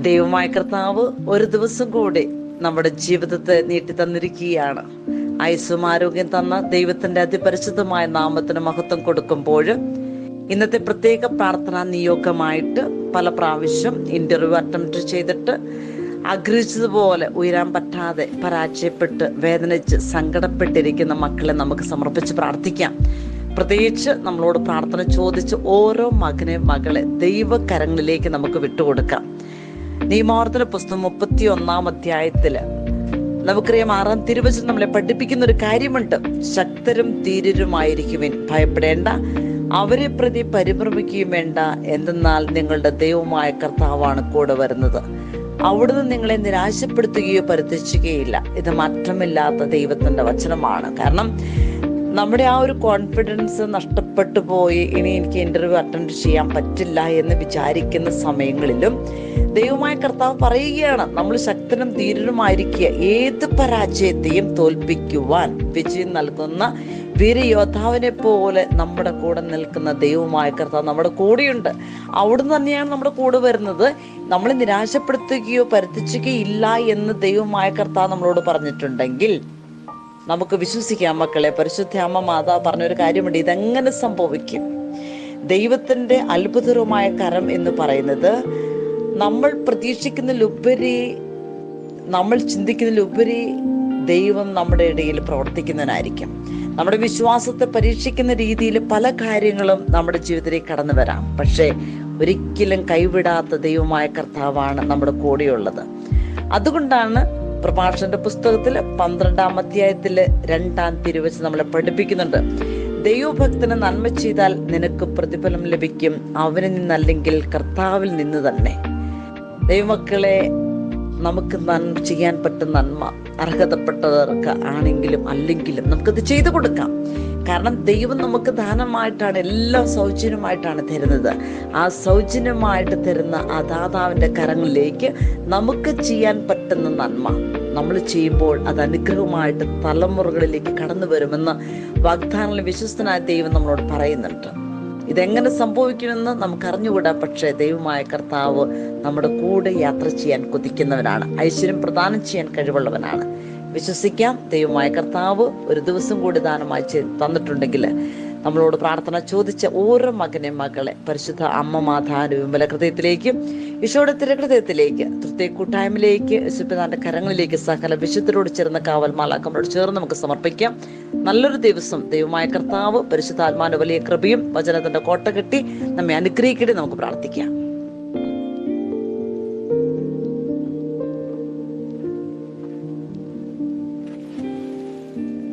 ദൈവമായ കർത്താവ് ഒരു ദിവസം കൂടി നമ്മുടെ ജീവിതത്തെ നീട്ടി തന്നിരിക്കുകയാണ്. ആയുസ്സും ആരോഗ്യം തന്ന ദൈവത്തിന്റെ അതിപരിശുദ്ധമായ നാമത്തിന് മഹത്വം കൊടുക്കുമ്പോൾ ഇന്നത്തെ പ്രത്യേക പ്രാർത്ഥനാ നിയോഗമായിട്ട് പല പ്രാവശ്യം ഇന്റർവ്യൂ അറ്റംപ്റ്റ് ചെയ്തിട്ട് ആഗ്രഹിച്ചതുപോലെ ഉയരാൻ പറ്റാതെ പരാജയപ്പെട്ട് വേദനിച്ച് സങ്കടപ്പെട്ടിരിക്കുന്ന മക്കളെ നമുക്ക് സമർപ്പിച്ച് പ്രാർത്ഥിക്കാം. പ്രത്യേകിച്ച് നമ്മളോട് പ്രാർത്ഥന ചോദിച്ച് ഓരോ മകളെ ദൈവകരങ്ങളിലേക്ക് നമുക്ക് വിട്ടുകൊടുക്കാം. നിയമാവർത്തന പുസ്തകം 31 അധ്യായത്തില് നമുക്കറിയാം 6-ാം തിരുവചനം നമ്മളെ പഠിപ്പിക്കുന്ന ഒരു കാര്യമുണ്ട്. ശക്തരും ധീരരുമായിരിക്കുവിൻ, ഭയപ്പെടേണ്ട, അവരെ പ്രതി പരിഭ്രമിക്കുകയും വേണ്ട, എന്തെന്നാൽ നിങ്ങളുടെ ദൈവമായ കർത്താവാണ് കൂടെ വരുന്നത്. അവിടുന്ന് നിങ്ങളെ നിരാശപ്പെടുത്തുകയോ പരിത്യജിക്കുകയില്ല. ഇത് മാറ്റമില്ലാത്ത ദൈവത്തിന്റെ വചനമാണ്. കാരണം നമ്മുടെ ആ ഒരു കോൺഫിഡൻസ് നഷ്ടപ്പെട്ടു പോയി ഇനി എനിക്ക് ഇന്റർവ്യൂ അറ്റൻഡ് ചെയ്യാൻ പറ്റില്ല എന്ന് വിചാരിക്കുന്ന സമയങ്ങളിലും ദൈവമായ കർത്താവ് പറയുകയാണ്, നമ്മൾ ശക്തനും ധീരനുമായിരിക്കുക, ഏത് പരാജയത്തെയും തോൽപ്പിക്കുവാൻ വിജയം നൽകുന്ന വീരയോദ്ധാവിനെ പോലെ നമ്മുടെ കൂടെ നിൽക്കുന്ന ദൈവമായ കർത്താവ് നമ്മുടെ കൂടെയുണ്ട്. അവിടുന്ന് തന്നെയാണ് നമ്മുടെ കൂടെ വരുന്നത്. നമ്മളെ നിരാശപ്പെടുത്തുകയോ പരിത്യജിക്കുകയില്ല എന്ന് ദൈവമായ കർത്താവ് നമ്മളോട് പറഞ്ഞിട്ടുണ്ടെങ്കിൽ നമുക്ക് വിശ്വസിക്കാം മക്കളെ. പരിശുദ്ധ അമ്മ മാതാവ് പറഞ്ഞൊരു കാര്യമുണ്ട്, ഇതെങ്ങനെ സംഭവിക്കും? ദൈവത്തിന്റെ അത്ഭുതകരമായ കരം എന്ന് പറയുന്നത് നമ്മൾ പ്രതീക്ഷിക്കുന്നതിലുപരി, നമ്മൾ ചിന്തിക്കുന്നതിലുപരി ദൈവം നമ്മുടെ ഇടയിൽ പ്രവർത്തിക്കുന്നതിനായിരിക്കും. നമ്മുടെ വിശ്വാസത്തെ പരീക്ഷിക്കുന്ന രീതിയിൽ പല കാര്യങ്ങളും നമ്മുടെ ജീവിതത്തിലേക്ക് കടന്നു വരാം. പക്ഷേ ഒരിക്കലും കൈവിടാത്ത ദൈവമായ കർത്താവാണ് നമ്മുടെ കൂടെയുള്ളത്. അതുകൊണ്ടാണ് പ്രഭാഷണന്റെ പുസ്തകത്തില് 12-ാം അധ്യായത്തില് 2-ാം തിരുവചനം നമ്മളെ പഠിപ്പിക്കുന്നുണ്ട്. ദൈവഭക്തന് നന്മ ചെയ്താൽ നിനക്ക് പ്രതിഫലം ലഭിക്കും, അവനിൽ നിന്നല്ലെങ്കിൽ കർത്താവിൽ നിന്ന് തന്നെ. ദൈവമക്കളെ, നമുക്ക് ചെയ്യാൻ പറ്റുന്ന നന്മ അർഹതപ്പെട്ടവർക്ക് ആണെങ്കിലും അല്ലെങ്കിലും നമുക്കത് ചെയ്തു കൊടുക്കാം. കാരണം ദൈവം നമുക്ക് ദാനമായിട്ടാണ്, എല്ലാം സൗജന്യമായിട്ടാണ് തരുന്നത്. ആ സൗജന്യമായിട്ട് തരുന്ന ആ ദാതാവിന്റെ കരങ്ങളിലേക്ക് നമുക്ക് ചെയ്യാൻ പറ്റുന്ന നന്മ നമ്മൾ ചെയ്യുമ്പോൾ അത് അനുഗ്രഹമായിട്ട് തലമുറകളിലേക്ക് കടന്നു വരുമെന്ന് വാഗ്ദാനങ്ങളിൽ വിശ്വസ്തനായ ദൈവം നമ്മളോട് പറയുന്നുണ്ട്. ഇതെങ്ങനെ സംഭവിക്കുമെന്ന് നമുക്ക് അറിഞ്ഞുകൂടാ. പക്ഷേ ദൈവമായ കർത്താവ് നമ്മുടെ കൂടെ യാത്ര ചെയ്യാൻ കൊതിക്കുന്നവനാണ്, ഐശ്വര്യം പ്രദാനം ചെയ്യാൻ കഴിവുള്ളവനാണ്. വിശ്വസിക്കാം. ദൈവമായ കർത്താവ് ഒരു ദിവസം കൂടി ദാനമായി തന്നിട്ടുണ്ടെങ്കിൽ നമ്മളോട് പ്രാർത്ഥന ചോദിച്ച ഓരോ മകളെ പരിശുദ്ധ അമ്മ മാതാവിന്റെ വിമല ഹൃദയത്തിലേക്കും ഈശോയുടെ തിരുഹൃദയത്തിലേക്ക് തൃത്യ കൂട്ടായ്മയിലേക്ക് യേശുപിതാവിന്റെ കരങ്ങളിലേക്ക് സകല വിശുദ്ധരോട് ചേർന്ന കാവൽ മാലാഖമാരോട് ചേർന്ന് നമുക്ക് സമർപ്പിക്കാം. നല്ലൊരു ദിവസം ദൈവമായ കർത്താവ് പരിശുദ്ധാത്മാവിന്റെ വലിയ കൃപയും വചനത്തിന്റെ കോട്ട കെട്ടി നമ്മെ അനുഗ്രഹിക്കട്ടെ. നമുക്ക് പ്രാർത്ഥിക്കാം.